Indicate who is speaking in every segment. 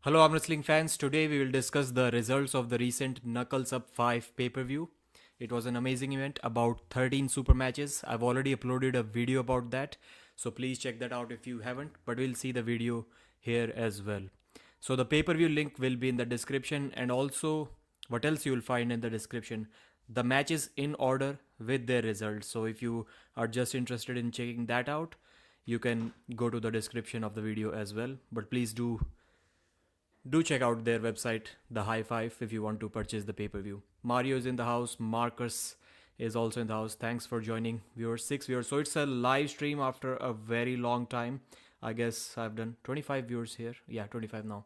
Speaker 1: Hello, arm wrestling fans. Today we will discuss the results of the recent Knuckles Up 5 pay-per-view. It was an amazing event, about 13 super matches. I've already uploaded a video about that, so please check that out if you haven't, but we'll see the video here as well. So the pay-per-view link will be in the description, and also what else you will find in the description, the matches in order with their results. So if you are just interested in checking that out, you can go to the description of the video as well, but please do check out their website, the High Five, if you want to purchase the pay-per-view. Mario is in the house. Marcus is also in the house. Thanks for joining, viewers. 6 viewers. So it's a live stream after a very long time. I guess I've done 25 viewers here. Yeah, 25 now.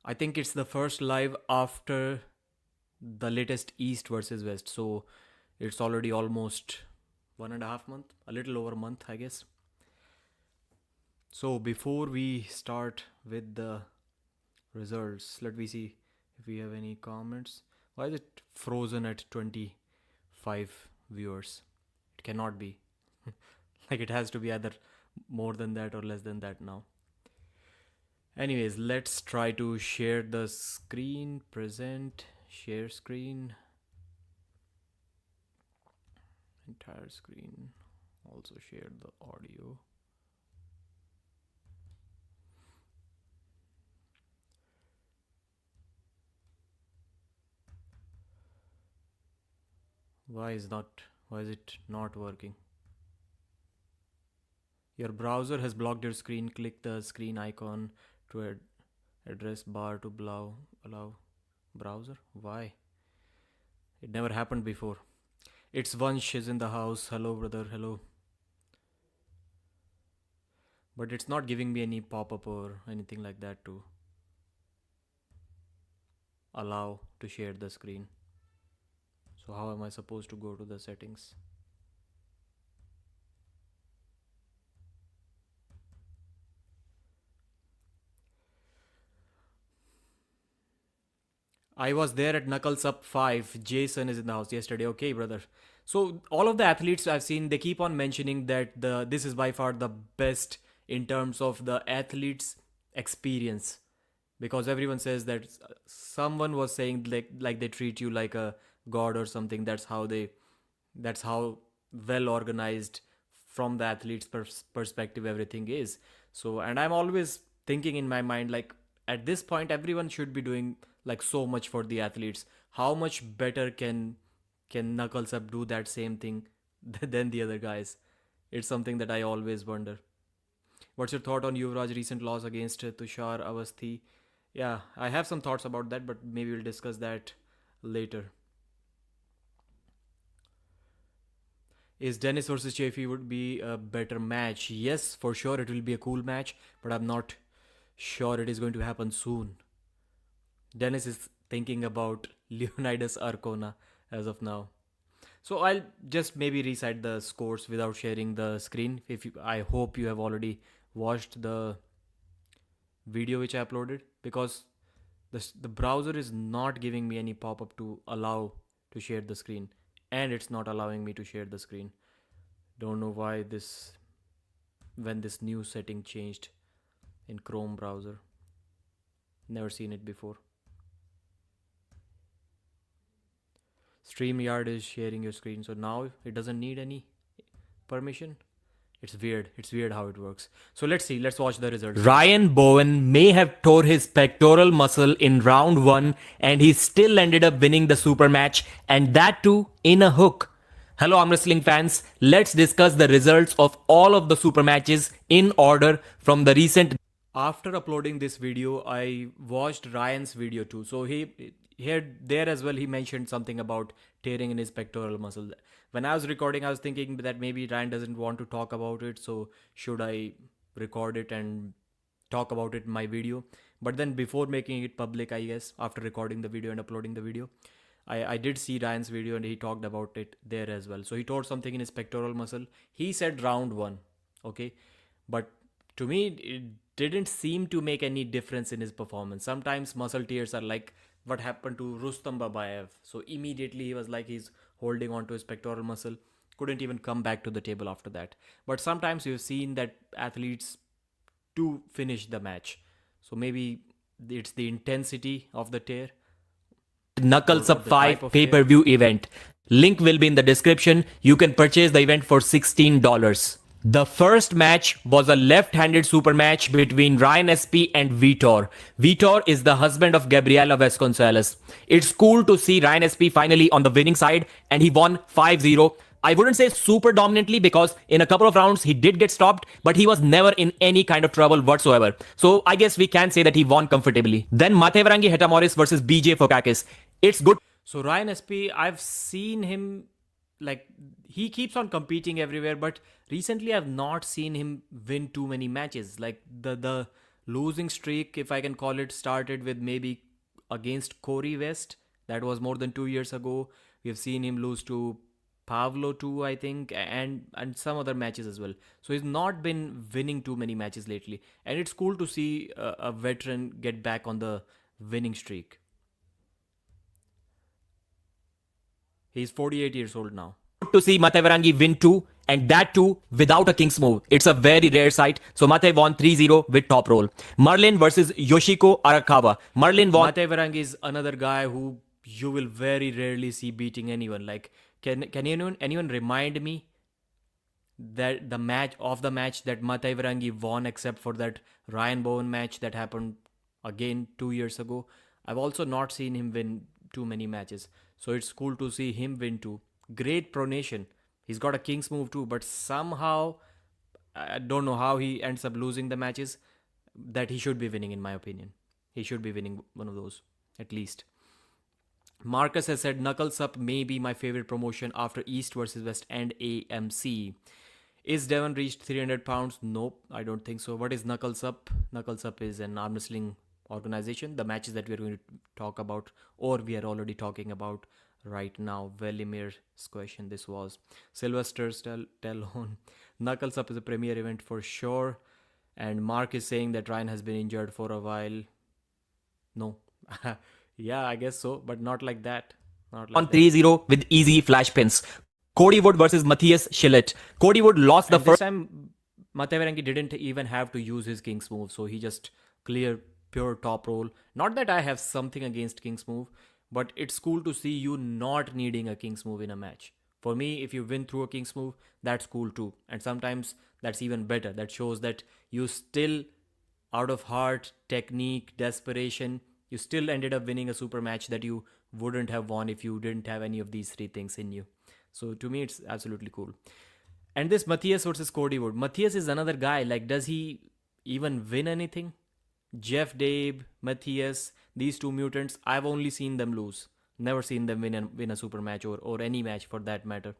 Speaker 1: I think it's the first live after the latest East versus West. So it's already almost 1.5 months. A little over a month, I guess. So before we start with the results, let me see if we have any comments. Why is it frozen at 25 viewers? It cannot be. Like, it has to be either more than that or less than that now. Anyways, let's try to share the screen. Present, share screen, entire screen. Also share the audio. Why is it not working? Your browser has blocked your screen. Click the screen icon to address bar to allow browser. Why? It never happened before. It's Vansh is in the house. Hello, brother. Hello. But it's not giving me any pop-up or anything like that to allow to share the screen. So how am I supposed to go to the settings? I was there at Knuckles Up 5. Jason is in the house yesterday. Okay, brother. So all of the athletes I've seen, they keep on mentioning that this is by far the best in terms of the athletes' experience, because everyone says that someone was saying like they treat you like a god or something. That's how well organized from the athlete's perspective everything is. So, and I'm always thinking in my mind, like, at this point everyone should be doing like so much for the athletes. How much better can Knuckles Up do that same thing than the other guys? It's something that I always wonder. What's your thought on Yuvraj's recent loss against Tushar Avasthi? Yeah, I have some thoughts about that, but maybe we'll discuss that later. Is Dennis versus Chafee would be a better match? Yes, for sure it will be a cool match, but I'm not sure it is going to happen soon. Dennis is thinking about Leonidas Arcona as of now. So I'll just maybe recite the scores without sharing the screen. I hope you have already watched the video which I uploaded, because the browser is not giving me any pop-up to allow to share the screen, and it's not allowing me to share the screen. Don't know why when this new setting changed in Chrome browser. Never seen it before. StreamYard is sharing your screen, so now it doesn't need any permission. It's weird how it works. So let's watch the results. Ryan Bowen may have tore his pectoral muscle in round 1, and he still ended up winning the super match, and that too in a hook. Hello, arm wrestling fans. Let's discuss the results of all of the super matches in order from the recent. After uploading this video, I watched Ryan's video too. So there as well, he mentioned something about tearing in his pectoral muscle. When I was recording, I was thinking that maybe Ryan doesn't want to talk about it, so should I record it and talk about it in my video? But then before making it public, I guess, after recording the video and uploading the video, I did see Ryan's video and he talked about it there as well. So he tore something in his pectoral muscle. He said round 1, okay? But to me, it didn't seem to make any difference in his performance. Sometimes muscle tears are like what happened to Rustam Babayev. So immediately he was like he's holding on to his pectoral muscle, couldn't even come back to the table after that. But sometimes you've seen that athletes do finish the match. So maybe it's the intensity of the tear.
Speaker 2: Knuckles
Speaker 1: or
Speaker 2: Up
Speaker 1: the type
Speaker 2: 5
Speaker 1: of tear.
Speaker 2: pay-per-view event. Link will be in the description. You can purchase the event for $16. The first match was a left-handed super match between Ryan ESPEY and VITOR. VITOR is the husband of Gabriella Vasconcelos. It's cool to see Ryan ESPEY finally on the winning side, and he won 5-0. I wouldn't say super dominantly because in a couple of rounds he did get stopped, but he was never in any kind of trouble whatsoever. So I guess we can say that he won comfortably. Then Matevarangi Hetamoris versus BJ Fokakis. It's good.
Speaker 1: So Ryan SP, I've seen him, like, he keeps on competing everywhere, but recently I've not seen him win too many matches. Like the losing streak, if I can call it, started with maybe against Corey West. That was more than 2 years ago. We've seen him lose to Pavlo too, I think, and some other matches as well. So he's not been winning too many matches lately, and it's cool to see a veteran get back on the winning streak. He's 48 years old now.
Speaker 2: To see Matevarangi win too, and that too without a king's move. It's a very rare sight. So Mate won 3-0 with top roll. MIRLINE versus Yoshiko Arakawa. MIRLINE won.
Speaker 1: Matevarangi is another guy who you will very rarely see beating anyone. Like, can anyone remind me that the match that Matevarangi won, except for that Ryan Bowen match that happened again 2 years ago? I've also not seen him win too many matches. So it's cool to see him win too. Great pronation. He's got a king's move too, but somehow I don't know how he ends up losing the matches that he should be winning, in my opinion. He should be winning one of those, at least. Marcus has said Knuckles Up may be my favorite promotion after East versus West and AMC. Is Devon reached 300 pounds? Nope, I don't think so. What is Knuckles Up? Knuckles Up is an arm wrestling organization. The matches that we are going to talk about, or we are already talking about right now. Velimir's question this was. Sylvester's Telhon. Knuckles Up is a premier event for sure. And Mark is saying that Ryan has been injured for a while. No. Yeah, I guess so, but not like that. Not like
Speaker 2: on 3-0 with easy flash pins. Cody Wood versus Matthias SCHLITTE. Cody Wood lost the
Speaker 1: this
Speaker 2: first
Speaker 1: time. Matevarangi didn't even have to use his king's move, so he just cleared pure top roll. Not that I have something against king's move, but it's cool to see you not needing a king's move in a match. For me, if you win through a king's move, that's cool too. And sometimes that's even better. That shows that you still, out of heart, technique, desperation, you still ended up winning a super match that you wouldn't have won if you didn't have any of these three things in you. So to me, it's absolutely cool. And this Matthias versus Cody Wood. Matthias is another guy. Like, does he even win anything? Jeff Dabe, Matthias, these two mutants, I've only seen them lose. Never seen them win a super match or any match for that matter.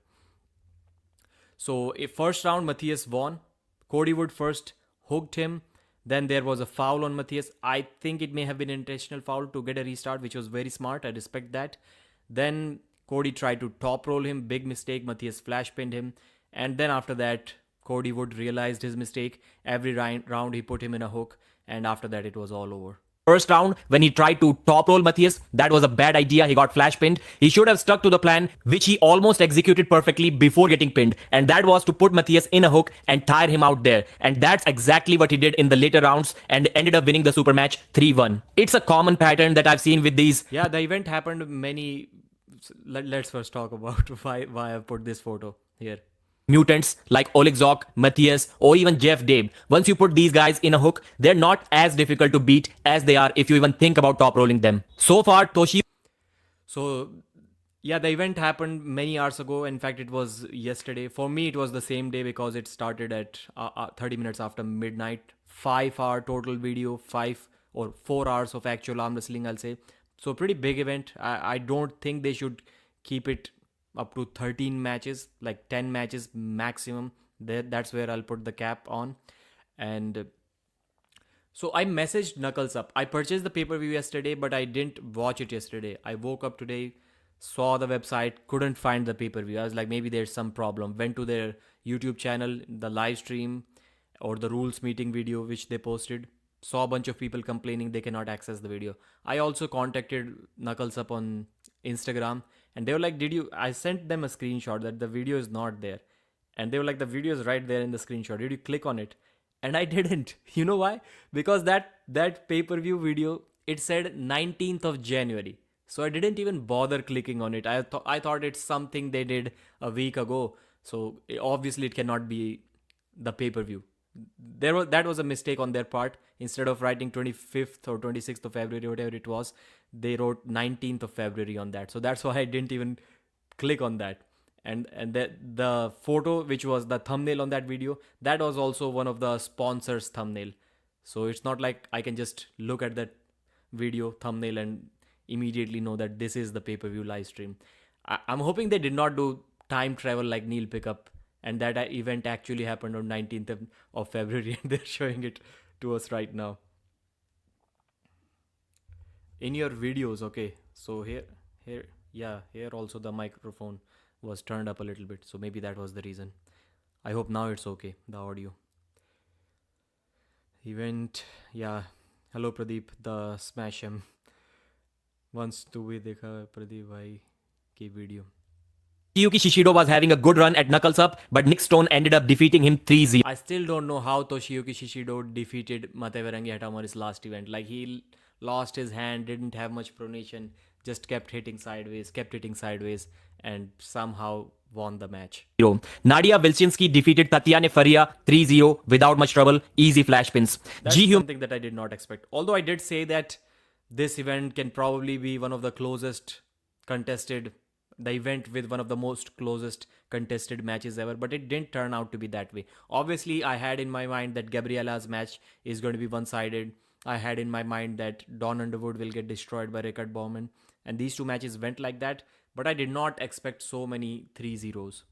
Speaker 1: So, first round, Matthias won. Cody Wood first hooked him. Then there was a foul on Matthias. I think it may have been an intentional foul to get a restart, which was very smart. I respect that. Then Cody tried to top roll him. Big mistake. Matthias flash pinned him. And then after that, Cody Wood realized his mistake. Every round he put him in a hook. And after that, it was all over.
Speaker 2: First round, when he tried to top roll Matthias, that was a bad idea. He got flash pinned. He should have stuck to the plan, which he almost executed perfectly before getting pinned. And that was to put Matthias in a hook and tire him out there. And that's exactly what he did in the later rounds and ended up winning the super match 3-1. It's a common pattern that I've seen with these.
Speaker 1: Yeah, the event happened many. Let's first talk about why I've put this photo here.
Speaker 2: Mutants like Oleg Zok, Matthias, or even Jeff Dabe. Once you put these guys in a hook, they're not as difficult to beat as they are if you even think about top rolling them. So far, Toshi.
Speaker 1: So, yeah, the event happened many hours ago. In fact, it was yesterday. For me, it was the same day because it started at 30 minutes after midnight. 5-hour total video, 5 or 4 hours of actual arm wrestling, I'll say. So, pretty big event. I don't think they should keep it up to 13 matches, like 10 matches maximum. That's where I'll put the cap on. And so I messaged Knuckles Up. I purchased the pay-per-view yesterday, but I didn't watch it yesterday. I woke up today, saw the website, couldn't find the pay-per-view. I was like, maybe there's some problem. Went to their YouTube channel, the live stream or the rules meeting video which they posted. Saw a bunch of people complaining they cannot access the video. I also contacted Knuckles Up on Instagram. And they were like, I sent them a screenshot that the video is not there. And they were like, the video is right there in the screenshot. Did you click on it? and I didn't. You know why? Because that pay-per-view video, it said 19th of January. So I didn't even bother clicking on it. I thought it's something they did a week ago. So obviously it cannot be the pay-per-view. That was a mistake on their part. Instead of writing 25th or 26th of February, whatever it was, they wrote 19th of February on that. So that's why I didn't even click on that. And the photo, which was the thumbnail on that video, that was also one of the sponsors' thumbnail. So it's not like I can just look at that video thumbnail and immediately know that this is the pay-per-view live stream. I'm hoping they did not do time travel like Neil Pickup, and that event actually happened on 19th of February and they're showing it to us right now. In your videos, okay, so here also the microphone was turned up a little bit, so maybe that was the reason. I hope now it's okay, the audio. Event, yeah. Hello Pradeep, the Smash M. Once to भी देखा Pradeep भाई की video.
Speaker 2: TOSHIYUKI Shishido was having a good run at Knuckles Up, but Nick Stone ended up defeating him 3-0.
Speaker 1: I still don't know how Toshiyuki Shishido defeated MATAE Varangi Hatamoris last event. Like, he lost his hand, didn't have much pronation, just kept hitting sideways, and somehow won the match.
Speaker 2: Nadia Wilczynski defeated Tatiane FARIA 3-0 without much trouble, easy flash pins.
Speaker 1: That's something that I did not expect. Although I did say that this event can probably be one of the closest contested, the event with one of the most closest contested matches ever, but it didn't turn out to be that way. Obviously, I had in my mind that Gabriella's match is going to be one-sided. I had in my mind that Don Underwood will get destroyed by RIEKARD BOWEN, and these two matches went like that, but I did not expect so many 3-0s.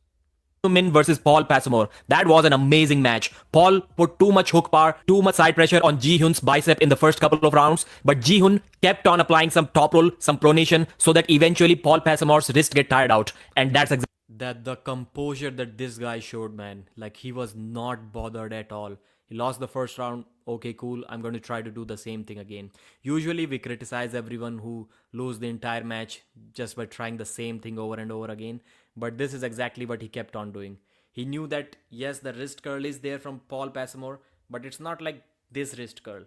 Speaker 2: Min versus Paul PASSMORE. That was an amazing match. Paul put too much hook power, too much side pressure on Ji-Hyun's bicep in the first couple of rounds, but Ji-Hyun kept on applying some top roll, some pronation, so that eventually Paul PASSMORE's wrist get tired out. And that's exactly
Speaker 1: that the composure that this guy showed, man. Like, he was not bothered at all. He lost the first round. Okay, cool. I'm going to try to do the same thing again. Usually we criticize everyone who lose the entire match just by trying the same thing over and over again. But this is exactly what he kept on doing. He knew that, yes, the wrist curl is there from Paul PASSMORE, but it's not like this wrist curl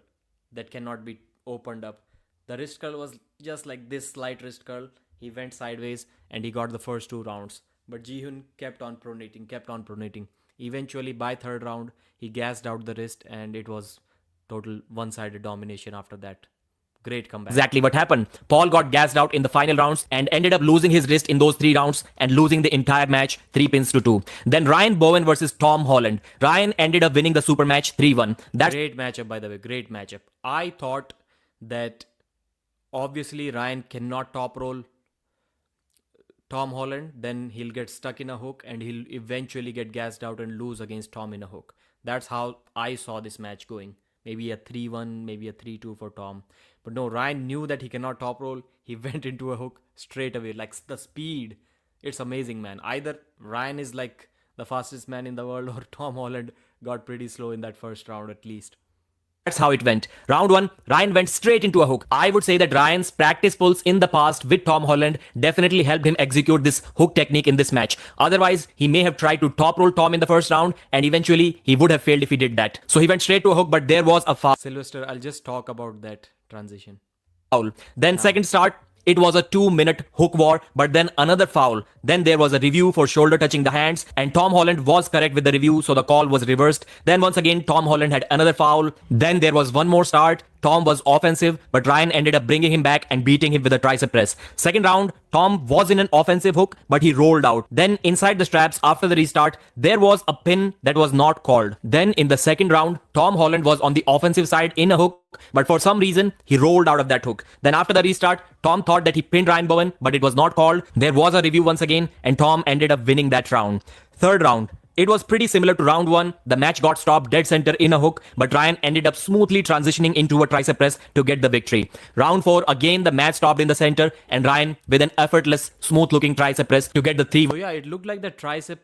Speaker 1: that cannot be opened up. The wrist curl was just like this slight wrist curl. He went sideways and he got the first 2 rounds. But Ji-Hyun kept on pronating. Eventually, by 3rd round, he gassed out the wrist and it was total one-sided domination after that. Great comeback.
Speaker 2: Exactly what happened. Paul got gassed out in the final rounds and ended up losing his wrist in those 3 rounds and losing the entire match 3-2. Then Ryan Bowen versus Tom Holland. Ryan ended up winning the super match 3-1. That's
Speaker 1: great matchup, by the way. Great matchup. I thought that obviously Ryan cannot top roll Tom Holland, then he'll get stuck in a hook and he'll eventually get gassed out and lose against Tom in a hook. That's how I saw this match going. Maybe a 3-1, maybe a 3-2 for Tom. But no, Ryan knew that he cannot top roll. He went into a hook straight away. Like, the speed, it's amazing, man. Either Ryan is like the fastest man in the world, or Tom Holland got pretty slow in that first round at least.
Speaker 2: That's how it went. Round 1, Ryan went straight into a hook. I would say that Ryan's practice pulls in the past with Tom Holland definitely helped him execute this hook technique in this match. Otherwise, he may have tried to top roll Tom in the first round and eventually he would have failed if he did that. So he went straight to a hook, but there was a foul.
Speaker 1: Sylvester, I'll just talk about that transition.
Speaker 2: Then second start, it was a 2-minute hook war, but then another foul. Then there was a review for shoulder touching the hands, and Tom Holland was correct with the review, so the call was reversed. Then once again, Tom Holland had another foul. Then there was one more start. Tom was offensive, but Ryan ended up bringing him back and beating him with a tricep press. Second round, Tom was in an offensive hook, but he rolled out. Then inside the straps, after the restart, there was a pin that was not called. Then in the second round, Tom Holland was on the offensive side in a hook, but for some reason, he rolled out of that hook. Then after the restart, Tom thought that he pinned Ryan Bowen, but it was not called. There was a review once again, and Tom ended up winning that round. Third round, it was pretty similar to round 1. The match got stopped dead center in a hook, but Ryan ended up smoothly transitioning into a tricep press to get the victory. Round 4, again the match stopped in the center, and Ryan with an effortless, smooth-looking tricep press to get the 3.
Speaker 1: Oh yeah, it looked like the tricep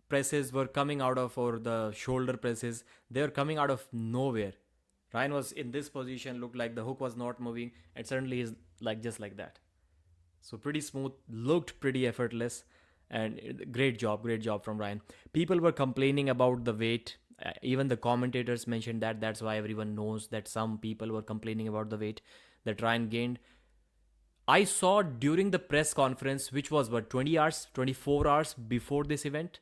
Speaker 1: presses were coming out of, or the shoulder presses, they were coming out of nowhere. Ryan was in this position, looked like the hook was not moving, and suddenly he's like just like that. So pretty smooth, looked pretty effortless. And great job from Ryan. People were complaining about the weight Even the commentators mentioned that. That's why everyone knows that some people were complaining about the weight that Ryan gained. I saw during the press conference, which was 20 hours, 24 hours before this event.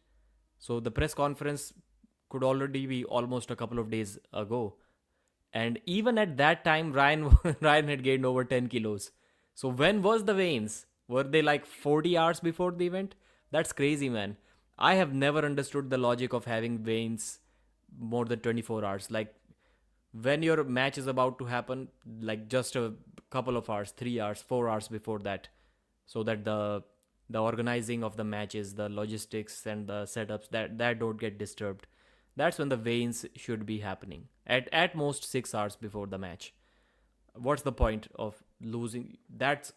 Speaker 1: So the press conference could already be almost a couple of days ago. And even at that time, Ryan had gained over 10 kilos. So when was the weigh-ins? Were they like 40 hours before the event? That's crazy, man. I have never understood the logic of having weigh-ins more than 24 hours. Like, when your match is about to happen, like just a couple of hours, 3 hours, 4 hours before that, so that the organizing of the matches, the logistics and the setups, that don't get disturbed. That's when the weigh-ins should be happening. At most 6 hours before the match. What's the point of losing? That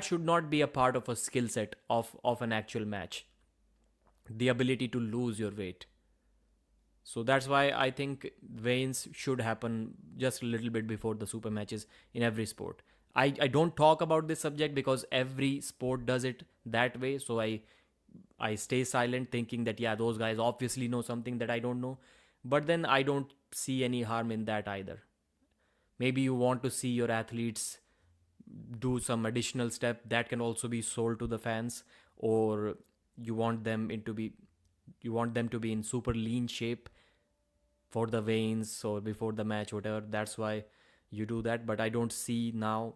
Speaker 1: should not be a part of a skill set of an actual match. The ability to lose your weight. So that's why I think weigh-ins should happen just a little bit before the super matches in every sport. I don't talk about this subject because every sport does it that way. So I stay silent thinking that, yeah, those guys obviously know something that I don't know. But then I don't see any harm in that either. Maybe you want to see your athletes do some additional step that can also be sold to the fans, or you want them to be in super lean shape for the weigh-ins or before the match, whatever. That's why you do that. But I don't see now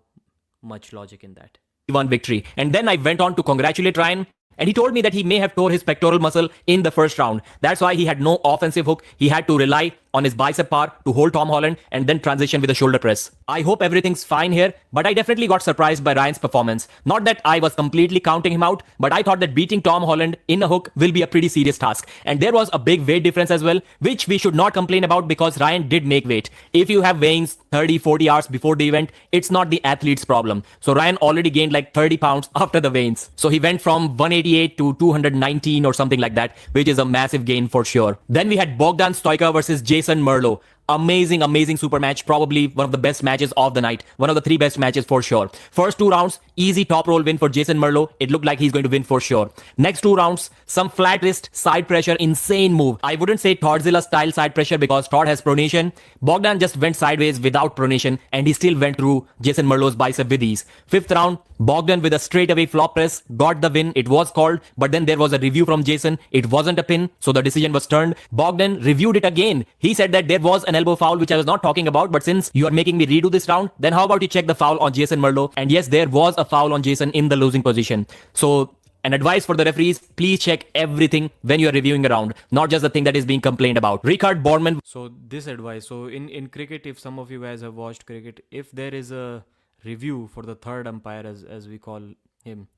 Speaker 1: much logic in that.
Speaker 2: Won victory. And then I went on to congratulate Ryan. And he told me that he may have tore his pectoral muscle in the first round. That's why he had no offensive hook. He had to rely on his bicep bar to hold Tom Holland and then transition with a shoulder press. I hope everything's fine here, but I definitely got surprised by Ryan's performance. Not that I was completely counting him out, but I thought that beating Tom Holland in a hook will be a pretty serious task. And there was a big weight difference as well, which we should not complain about because Ryan did make weight. If you have weigh-ins 30-40 hours before the event, it's not the athlete's problem. So Ryan already gained like 30 pounds after the weigh-ins. So he went from 188 to 219 or something like that, which is a massive gain for sure. Then we had BOGDAN STOICA versus Jason MERLO. Amazing super match. Probably one of the best matches of the night. One of the 3 best matches for sure. First 2 rounds, easy top roll win for Jason MERLO. It looked like he's going to win for sure. Next 2 rounds, some flat wrist side pressure, insane move. I wouldn't say Todzilla style side pressure because Todd has pronation. Bogdan just went sideways without pronation and he still went through Jason MERLO's bicep with ease. 5th round, Bogdan with a straightaway flop press got the win. It was called, but then there was a review from Jason. It wasn't a pin, so the decision was turned. Bogdan reviewed it again. He said that there was an elbow foul, which I was not talking about, but since you are making me redo this round, then how about you check the foul on Jason MERLO? And yes, there was a foul on Jason in the losing position. So an advice for the referees, please check everything when you are reviewing a round, not just the thing that is being complained about. RIEKARD, BORNMAN.
Speaker 1: So this advice, so in cricket, if some of you guys have watched cricket, if there is a review for the third umpire, as we call him,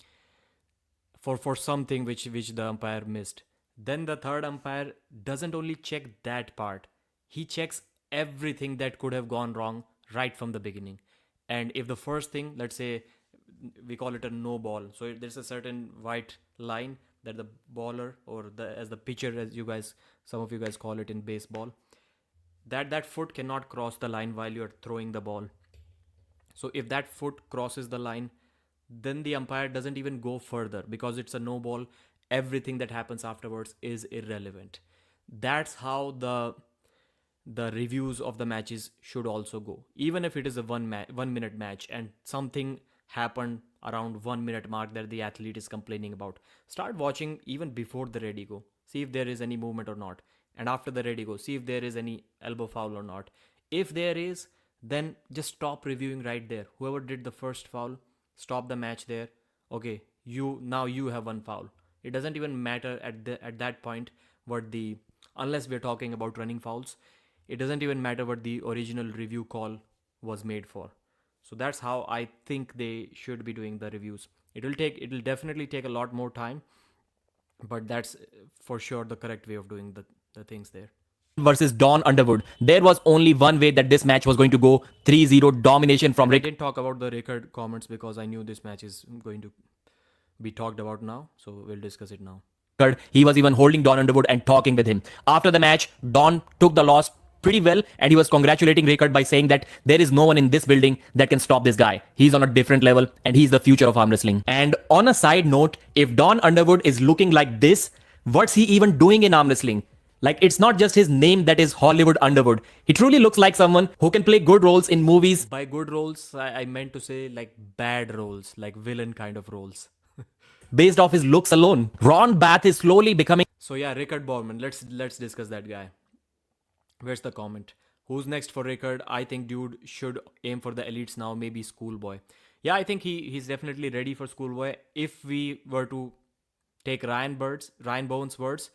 Speaker 1: for something which the umpire missed, then the third umpire doesn't only check that part, he checks everything that could have gone wrong right from the beginning. And if the first thing, let's say we call it a no ball, so there's a certain white line that the baller or as the pitcher, as some of you guys call it in baseball, that foot cannot cross the line while you're throwing the ball. So if that foot crosses the line, then the umpire doesn't even go further because it's a no ball. Everything that happens afterwards is irrelevant. That's how the reviews of the matches should also go. Even if it is a 1 minute match and something happened around 1 minute mark that the athlete is complaining about, start watching even before the ready go. See if there is any movement or not. And after the ready go, see if there is any elbow foul or not. If there is, then just stop reviewing right there. Whoever did the first foul, stop the match there. Okay, now you have 1 foul. It doesn't even matter at that point unless we're talking about running fouls, it doesn't even matter what the original review call was made for. So that's how I think they should be doing the reviews. It'll definitely take a lot more time, but that's for sure the correct way of doing the things there.
Speaker 2: Versus Don Underwood. There was only one way that this match was going to go. 3-0 domination from
Speaker 1: I didn't talk about the RIEKARD comments because I knew this match is going to be talked about now. So we'll discuss it now.
Speaker 2: He was even holding Don Underwood and talking with him. After the match, Don took the loss pretty well and he was congratulating RIEKARD by saying that there is no one in this building that can stop this guy. He's on a different level and he's the future of arm wrestling. And on a side note, if Don Underwood is looking like this, what's he even doing in arm wrestling? Like, it's not just his name that is Hollywood Underwood. He truly looks like someone who can play good roles in movies.
Speaker 1: By good roles, I meant to say like bad roles, like villain kind of roles.
Speaker 2: Based off his looks alone. Ron Bath is slowly becoming
Speaker 1: So yeah, Rickard Borman. Let's discuss that guy. Where's the comment? Who's next for Rickard? I think dude should aim for the elites now. Maybe Schoolboy. Yeah, I think he's definitely ready for Schoolboy. If we were to take Ryan Bowen's words,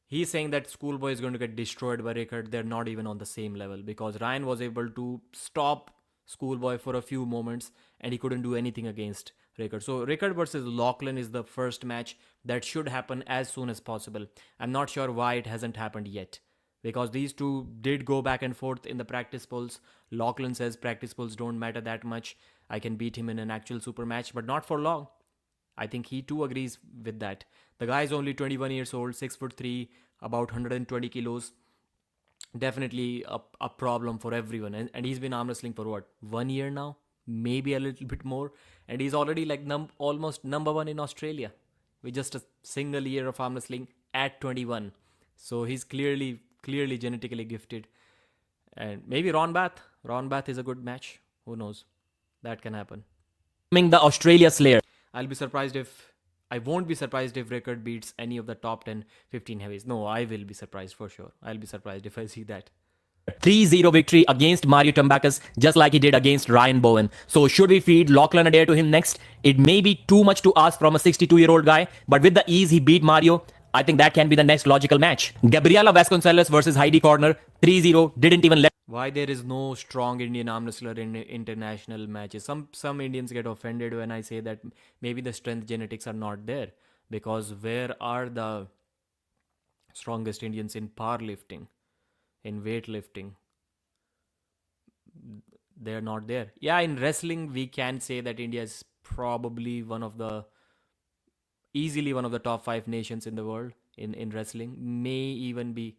Speaker 1: he's saying that Schoolboy is going to get destroyed by Rickard. They're not even on the same level because Ryan was able to stop Schoolboy for a few moments and he couldn't do anything against Rickard. So Rickard versus Lachlan is the first match that should happen as soon as possible. I'm not sure why it hasn't happened yet because these two did go back and forth in the practice polls. Lachlan says practice polls don't matter that much. I can beat him in an actual super match, but not for long. I think he too agrees with that. The guy is only 21 years old, 6'3", about 120 kilos. Definitely a problem for everyone. And he's been arm wrestling for what, 1 year now? Maybe a little bit more. And he's already like almost number one in Australia with just a single year of arm wrestling at 21. So he's clearly genetically gifted. And maybe Ron Bath. Ron Bath is a good match. Who knows? That can happen.
Speaker 2: the Australia Slayer.
Speaker 1: I won't be surprised if Rickard beats any of the top 10, 15 heavies. No, I will be surprised for sure. I'll be surprised if I see that.
Speaker 2: 3-0 victory against Mario Tambakis, just like he did against Ryan Bowen. So should we feed Lachlan Adair to him next? It may be too much to ask from a 62-year-old guy, but with the ease he beat Mario, I think that can be the next logical match. Gabriella Vasconcelos versus Heidi Corner, 3-0, didn't even let...
Speaker 1: Why there is no strong Indian arm wrestler in international matches? Some Indians get offended when I say that maybe the strength genetics are not there. Because where are the strongest Indians in powerlifting, in weightlifting? They're not there. Yeah, in wrestling, we can say that India is probably easily one of the top 5 nations in the world in wrestling. May even be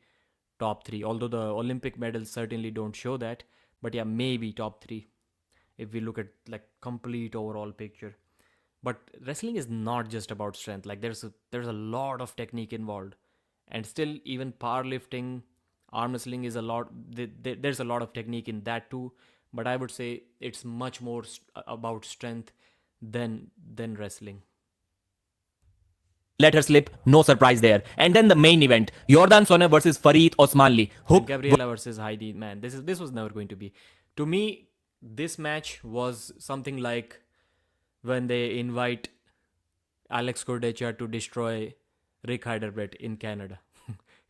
Speaker 1: top 3, although the Olympic medals certainly don't show that. But yeah, maybe top 3 if we look at like complete overall picture. But wrestling is not just about strength. Like there's a lot of technique involved, and still even powerlifting, arm wrestling is a lot. There's a lot of technique in that too. But I would say it's much more about strength than wrestling.
Speaker 2: Let her slip, no surprise there. And then the main event, Yordan Tsonev versus Ferit Osmanli.
Speaker 1: Gabriella versus Heidi. Man, this was never going to be. To me, this match was something like when they invite Alex Cordecha to destroy Rick Heiderbrecht in Canada.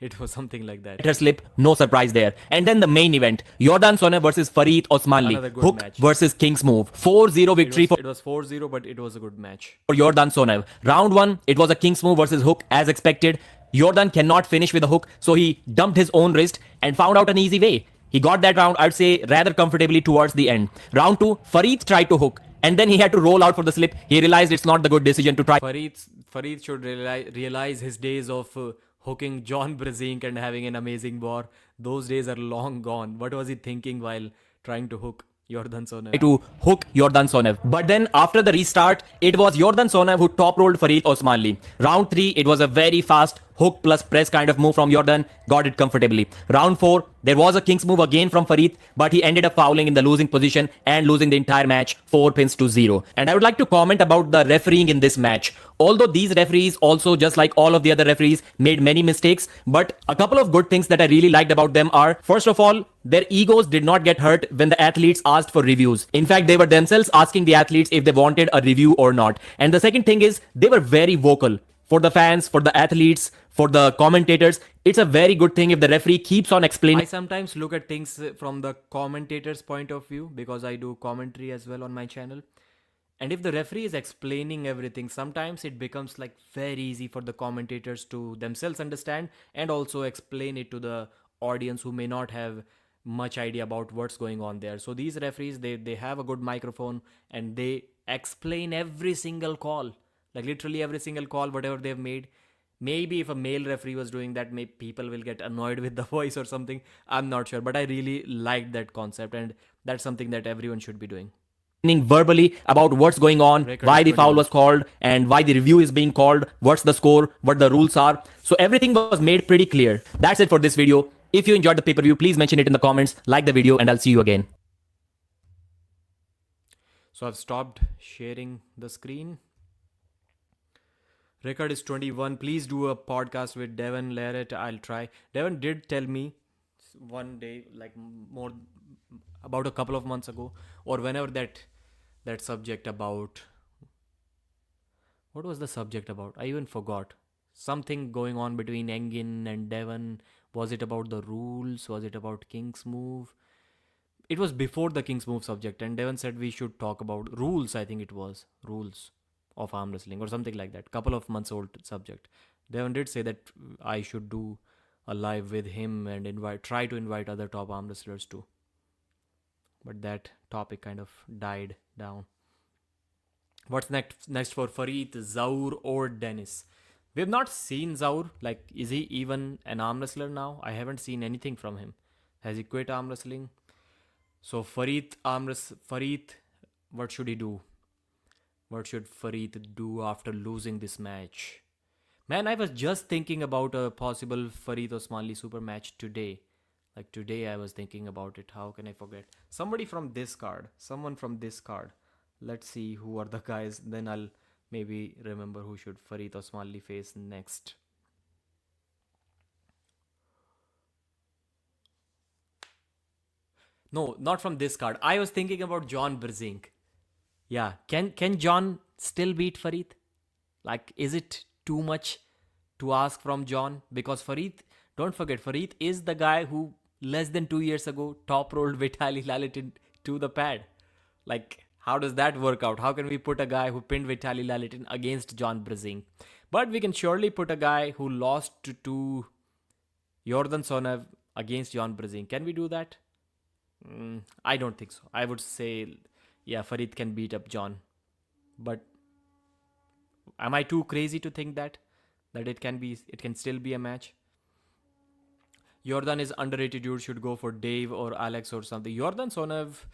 Speaker 1: It was something like that.
Speaker 2: Let her slip, no surprise there. And then the main event, Yordan Tsonev versus Ferit Osmanli. Hook
Speaker 1: match.
Speaker 2: Versus King's Move. 4-0 victory
Speaker 1: It was 4-0, but it was a good match.
Speaker 2: For Yordan Tsonev. Round 1, it was a King's Move versus Hook as expected. Yordan cannot finish with a hook, so he dumped his own wrist and found out an easy way. He got that round, I'd say, rather comfortably towards the end. Round 2, Ferit tried to hook, and then he had to roll out for the slip. He realized it's not the good decision to try.
Speaker 1: Ferit should realize his days of hooking John Brzezinski and having an amazing war. Those days are long gone. What was he thinking while trying to hook Yordan Tsonev?
Speaker 2: To hook Yordan Tsonev. But then after the restart, it was Yordan Tsonev who top rolled Ferit Osmanli. Round 3, it was a very fast hook plus press kind of move from Yordan. Got it comfortably. Round 4, there was a King's move again from Ferit, but he ended up fouling in the losing position and losing the entire match 4-0. And I would like to comment about the refereeing in this match. Although these referees also, just like all of the other referees, made many mistakes, but a couple of good things that I really liked about them are, first of all, their egos did not get hurt when the athletes asked for reviews. In fact, they were themselves asking the athletes if they wanted a review or not. And the second thing is, they were very vocal. For the fans, for the athletes, for the commentators, it's a very good thing if the referee keeps on explaining.
Speaker 1: I sometimes look at things from the commentator's point of view because I do commentary as well on my channel. And if the referee is explaining everything, sometimes it becomes like very easy for the commentators to themselves understand and also explain it to the audience who may not have much idea about what's going on there. So these referees, they have a good microphone and they explain every single call. Like literally every single call, whatever they've made. Maybe if a male referee was doing that, maybe people will get annoyed with the voice or something. I'm not sure. But I really liked that concept, and that's something that everyone should be doing.
Speaker 2: verbally about what's going on,
Speaker 1: Record
Speaker 2: why
Speaker 1: is
Speaker 2: the foul
Speaker 1: 21.
Speaker 2: was called, and why the review is being called, what's the score, what the rules are. So everything was made pretty clear. That's it for this video. If you enjoyed the pay-per-view, please mention it in the comments, like the video, and I'll see you again.
Speaker 1: So I've stopped sharing the screen. Record is 21. Please do a podcast with Devon Larrett. I'll try. Devon did tell me one day, like more about a couple of months ago, or whenever that subject about, what was the subject about? I even forgot. Something going on between Engin and Devon. Was it about the rules? Was it about King's move? It was before the King's move subject, and Devon said we should talk about rules. I think it was rules of arm wrestling or something like that. Couple of months old subject. Devon did say that I should do a live with him and try to invite other top arm wrestlers too. But that topic kind of died down. What's next for Ferit, Zaur, or Dennis? We have not seen Zaur. Like, is he even an arm wrestler now? I haven't seen anything from him. Has he quit arm wrestling? So Ferit, what should he do? What should Ferit do after losing this match? Man, I was just thinking about a possible Ferit Osmanli super match today. Like today I was thinking about it. How can I forget? Someone from this card. Let's see who are the guys. Then I'll maybe remember who should Ferit Osmanli face next. No, not from this card. I was thinking about John Brzezinski. Yeah, can John still beat Ferit? Like, is it too much to ask from John? Because Ferit, don't forget, Ferit is the guy who less than 2 years ago top rolled Vitaly Lalitin to the pad. Like, how does that work out? How can we put a guy who pinned Vitaly Lalitin against John Brzezinski? But we can surely put a guy who lost to Yordan Tsonev against John Brzezinski. Can we do that? I don't think so. I would say, yeah, Ferit can beat up John. But am I too crazy to think that it can still be a match? Yordan is underrated. You should go for Dave or Alex or something. Yordan Tsonev,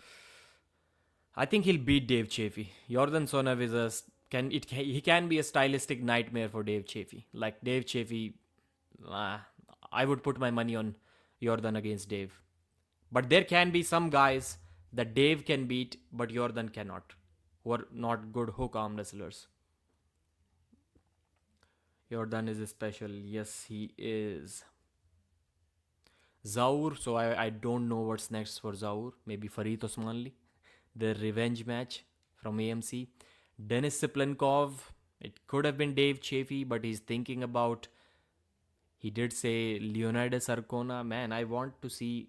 Speaker 1: I think he'll beat Dave Chaffee. Yordan Tsonev is he can be a stylistic nightmare for Dave Chaffee. Like Dave Chaffee, I would put my money on Yordan against Dave. But there can be some guys that Dave can beat, but Yordan cannot, who are not good hook arm wrestlers. Yordan is special. Yes, he is. Zaur, so I don't know what's next for Zaur. Maybe Ferit Osmanli, the revenge match from AMC. Denis Siplenkov, it could have been Dave Chaffee, but he's thinking about, he did say Leonidas Arcona. Man, I want to see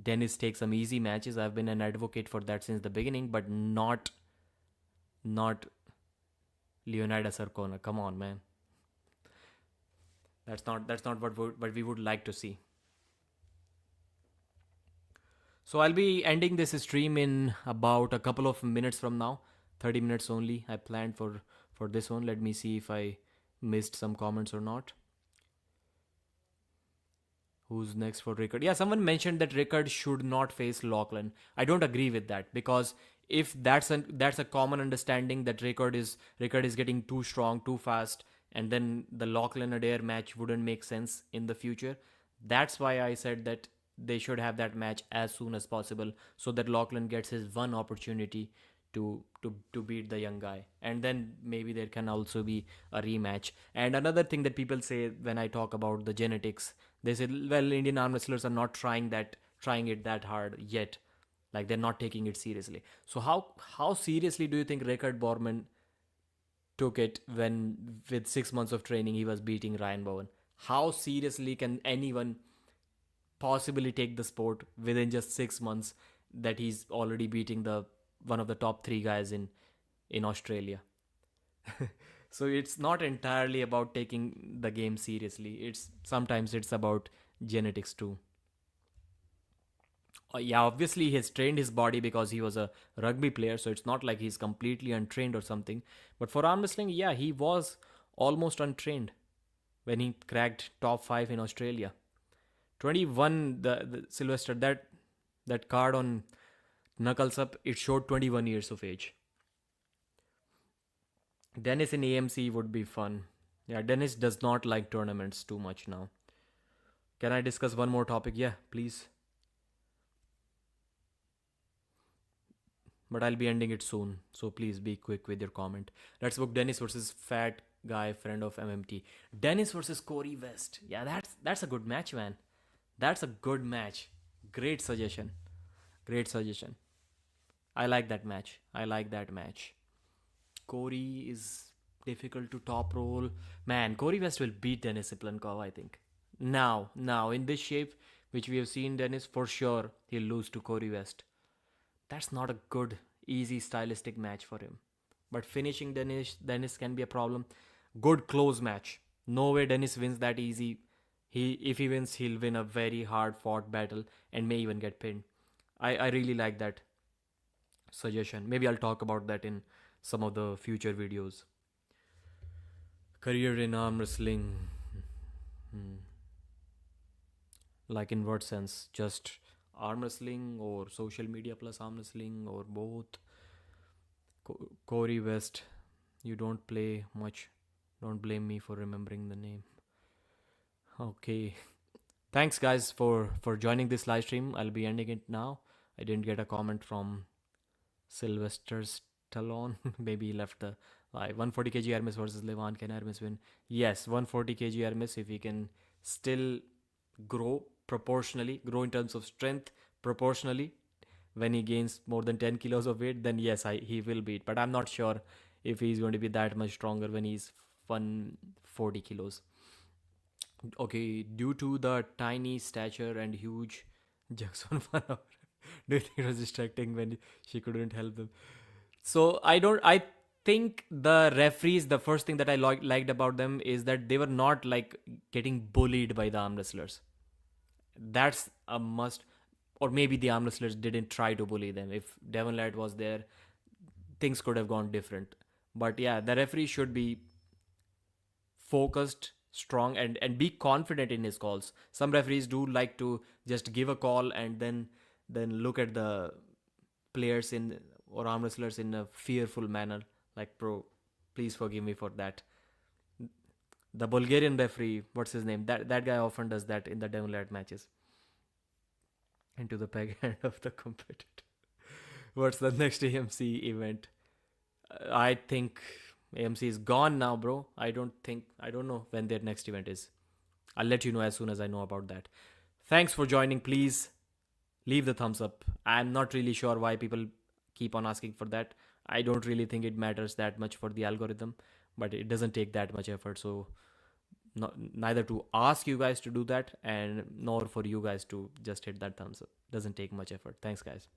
Speaker 1: Dennis take some easy matches. I've been an advocate for that since the beginning, but not Leonidas Arcona. Come on, man. That's not what we would like to see. So I'll be ending this stream in about a couple of minutes from now. 30 minutes only I planned for this one. Let me see if I missed some comments or not. Who's next for Rickard? Yeah, someone mentioned that Rickard should not face Lachlan. I don't agree with that, because if that's a common understanding that Rickard is getting too strong, too fast, and then the Lachlan Adair match wouldn't make sense in the future. That's why I said that they should have that match as soon as possible, so that Lachlan gets his one opportunity to beat the young guy, and then maybe there can also be a rematch. And another thing that people say when I talk about the genetics, they say, well, Indian arm wrestlers are not trying it that hard yet, like they're not taking it seriously. So how seriously do you think Rickard Borman took it when with 6 months of training he was beating Ryan Bowen? How seriously can anyone possibly take the sport within just 6 months that he's already beating one of the top 3 guys in Australia? So it's not entirely about taking the game seriously. Sometimes it's about genetics too. Yeah, obviously he has trained his body because he was a rugby player, so it's not like he's completely untrained or something. But for arm wrestling, yeah, he was almost untrained when he cracked top 5 in Australia. 21, the Sylvester, that card on Knuckles up, it showed 21 years of age. Dennis in AMC would be fun. Yeah, Dennis does not like tournaments too much now. Can I discuss one more topic? Yeah, please. But I'll be ending it soon, so please be quick with your comment. Let's book Dennis versus Fat Guy, friend of MMT. Dennis versus Corey West. Yeah, that's a good match, man. That's a good match. Great suggestion. Great suggestion. I like that match. I like that match. Corey is difficult to top roll. Man, Corey West will beat Denis Siplankov, I think. Now, in this shape, which we have seen Dennis, for sure, he'll lose to Corey West. That's not a good, easy, stylistic match for him. But finishing Dennis can be a problem. Good close match. No way Dennis wins that easy. If he wins, he'll win a very hard fought battle and may even get pinned. I really like that suggestion. Maybe I'll talk about that in some of the future videos. Career in arm wrestling. Like in what sense? Just arm wrestling or social media plus arm wrestling or both? Corey West, you don't play much. Don't blame me for remembering the name. Okay. Thanks guys for joining this live stream. I'll be ending it now. I didn't get a comment from Sylvester Stallone. Maybe he left the live. 140 kg Hermes versus Levan. Can Hermes win? Yes, 140 kg Hermes, if he can still grow proportionally, grow in terms of strength proportionally, when he gains more than 10 kilos of weight, then yes, he will beat. But I'm not sure if he's going to be that much stronger when he's 140 kilos. Okay, due to the tiny stature and huge jugs on 1 hour, do you think it was distracting when she couldn't help them? So I think the referees, the first thing that I liked about them is that they were not like getting bullied by the arm wrestlers. That's a must. Or maybe the arm wrestlers didn't try to bully them. If Devon Ladd was there, things could have gone different. But yeah, the referee should be focused, strong, and be confident in his calls. Some referees do like to just give a call and then look at the players or arm wrestlers in a fearful manner. Like, bro, please forgive me for that. The Bulgarian referee, what's his name? That guy often does that in the Devon Ladd matches. Into the peg hand of the competitor. What's the next AMC event? I think AMC is gone now, bro. I don't know when their next event is. I'll let you know as soon as I know about that. Thanks for joining. Please leave the thumbs up. I'm not really sure why people keep on asking for that. I don't really think it matters that much for the algorithm, but it doesn't take that much effort. So neither to ask you guys to do that and nor for you guys to just hit that thumbs up. Doesn't take much effort. Thanks guys.